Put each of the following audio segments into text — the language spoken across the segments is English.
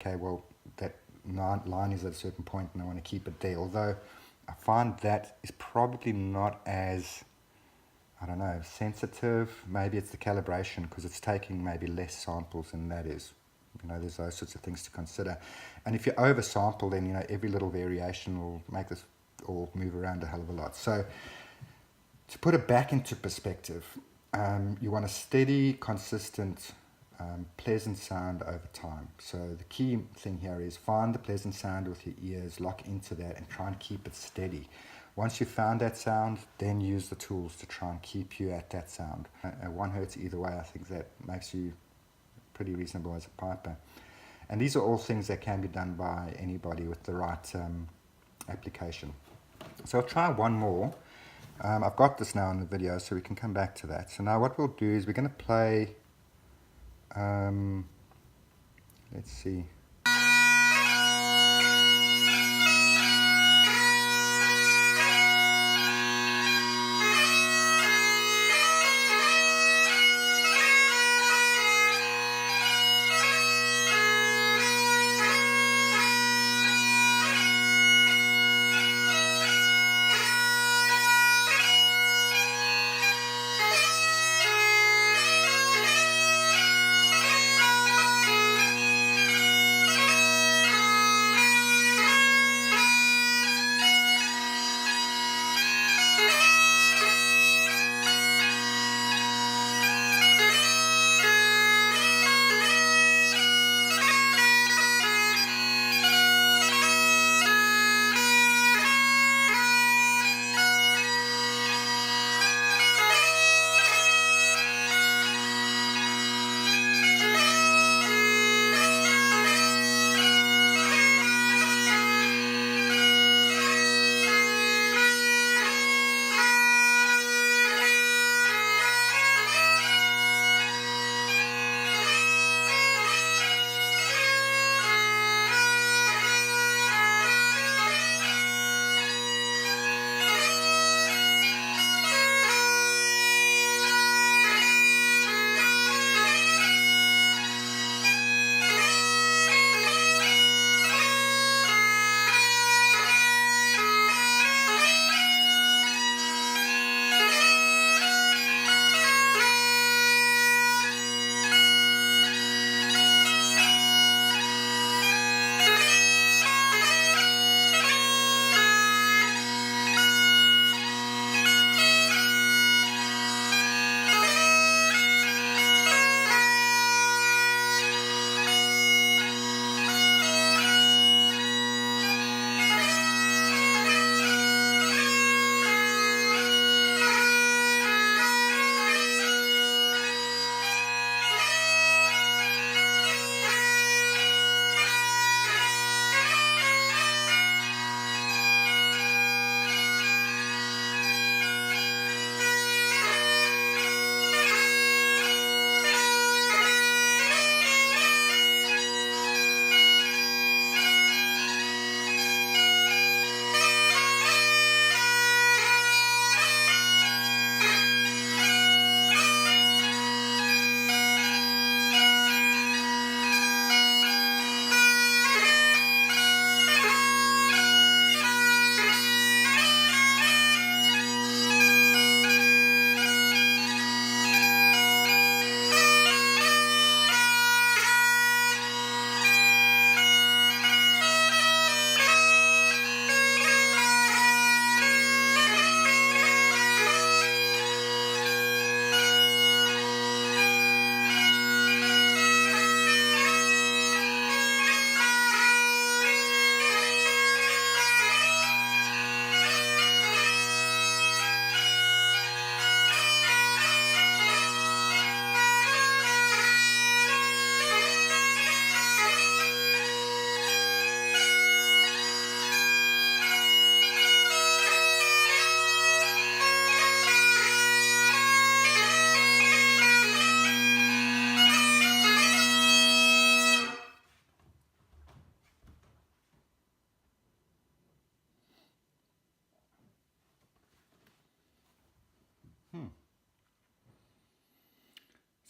okay, well, that line is at a certain point and I want to keep it there. Although I find that is probably not as, I don't know, sensitive. Maybe it's the calibration because it's taking maybe less samples than that is. You know, there's those sorts of things to consider. And if you oversample, then, you know, every little variation will make this all move around a hell of a lot. So to put it back into perspective, you want a steady, consistent, pleasant sound over time. So the key thing here is find the pleasant sound with your ears, lock into that and try and keep it steady. Once you've found that sound, then use the tools to try and keep you at that sound. 1 hertz either way, I think that makes you pretty reasonable as a piper. And these are all things that can be done by anybody with the right application. So I'll try one more. I've got this now in the video, so we can come back to that. So now what we'll do is we're going to play, let's see.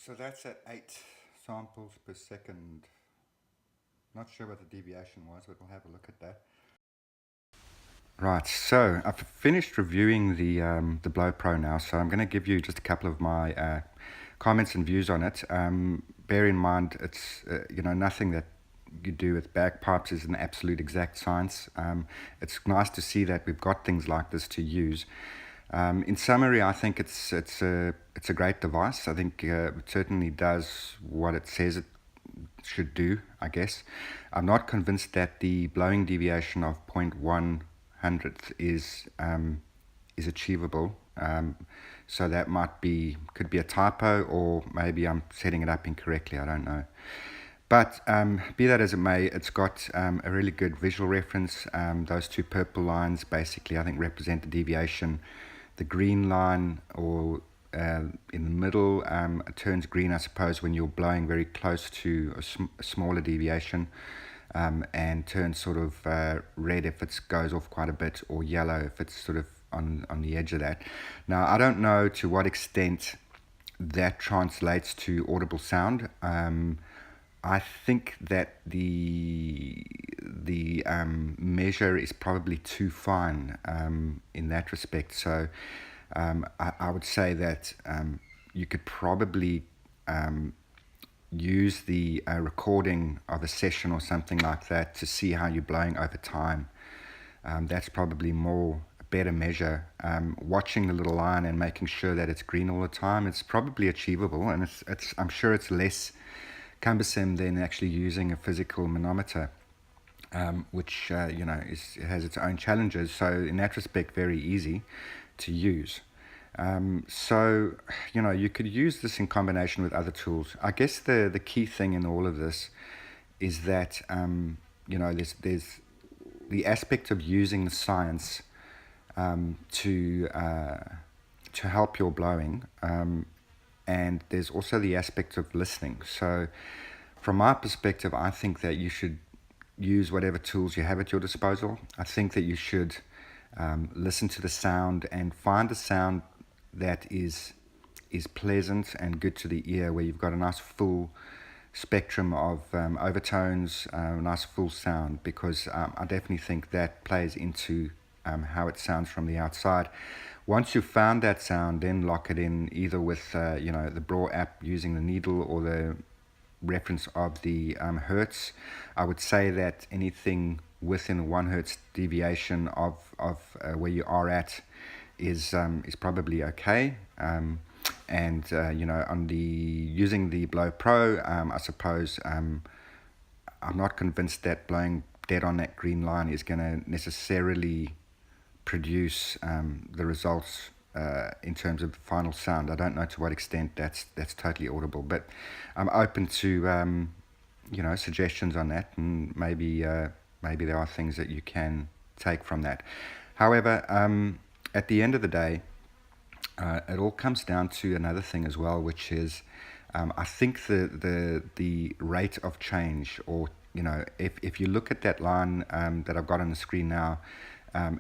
So that's at 8 samples per second. Not sure what the deviation was, but we'll have a look at that. Right, so I've finished reviewing the Blow Pro now, so I'm going to give you just a couple of my comments and views on it. Bear in mind, it's nothing that you do with bagpipes is an absolute exact science. It's nice to see that we've got things like this to use. In summary, I think it's a great device. I think it certainly does what it says it should do, I guess. I'm not convinced that the blowing deviation of 0.1 hundredth is achievable. So that could be a typo, or maybe I'm setting it up incorrectly. I don't know. But be that as it may, it's got a really good visual reference. Those two purple lines basically, I think, represent the deviation. The green line, or in the middle, it turns green, I suppose, when you're blowing very close to a smaller deviation, and turns sort of red if it goes off quite a bit, or yellow if it's sort of on the edge of that. Now, I don't know to what extent that translates to audible sound. I think that the measure is probably too fine in that respect. So I would say that you could probably use the recording of a session or something like that to see how you're blowing over time. That's probably a better measure. Watching the little line and making sure that it's green all the time, it's probably achievable, and I'm sure it's less cumbersome than actually using a physical manometer, which has its own challenges. So in that respect, very easy to use. So you could use this in combination with other tools. I guess the key thing in all of this is that there's the aspect of using the science to help your blowing. And there's also the aspect of listening. So from my perspective, I think that you should use whatever tools you have at your disposal. I think that you should listen to the sound and find a sound that is pleasant and good to the ear, where you've got a nice full spectrum of overtones, nice full sound, because I definitely think that plays into how it sounds from the outside. Once you've found that sound, then lock it in either with the Braw app using the needle, or the reference of the hertz. I would say that anything within 1 hertz deviation of where you are at is probably okay. And on using the Blow Pro, I suppose I'm not convinced that blowing dead on that green line is going to necessarily produce the results in terms of the final sound. I don't know to what extent that's totally audible, but I'm open to suggestions on that, and maybe there are things that you can take from that. However, at the end of the day, it all comes down to another thing as well, which is I think the rate of change, or if you look at that line that I've got on the screen now,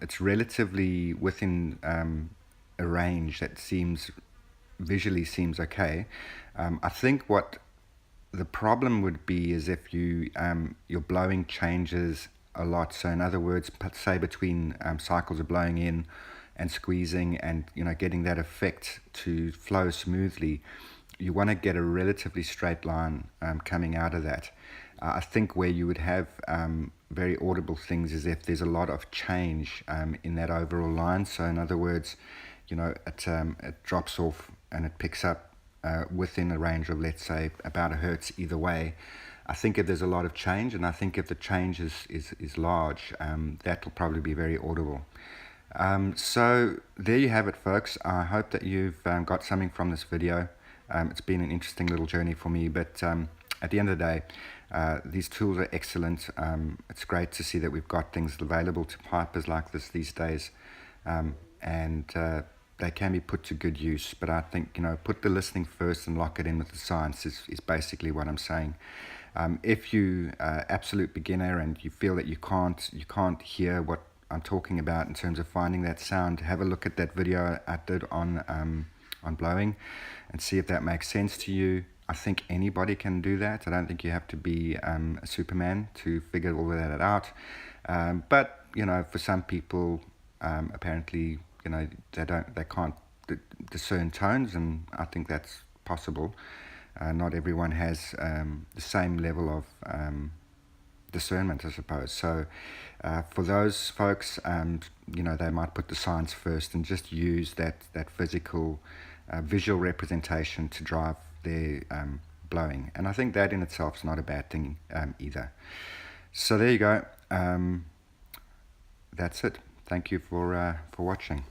it's relatively within a range that visually seems okay. I think what the problem would be is if your blowing changes a lot. So in other words, say between cycles of blowing in and squeezing, and getting that effect to flow smoothly, you want to get a relatively straight line coming out of that. I think where you would have very audible things is if there's a lot of change in that overall line. So in other words, it drops off and it picks up within a range of, let's say, about a hertz either way. I think if there's a lot of change, and I think if the change is large, that'll probably be very audible. So there you have it, folks. I hope that you've got something from this video. It's been an interesting little journey for me, but at the end of the day, these tools are excellent. It's great to see that we've got things available to pipers like this these days, and they can be put to good use. But I think, put the listening first and lock it in with the science is basically what I'm saying. If you absolute beginner and you feel that you can't hear what I'm talking about in terms of finding that sound, have a look at that video I did on blowing and see if that makes sense to you. I think anybody can do that. I don't think you have to be a Superman to figure all of that out. But you know, for some people, apparently, you know, they can't discern tones, and I think that's possible. Not everyone has the same level of discernment, I suppose. So for those folks, you know, they might put the science first and just use that physical, visual representation to drive their blowing. And I think that in itself is not a bad thing either. So there you go. That's it. Thank you for watching.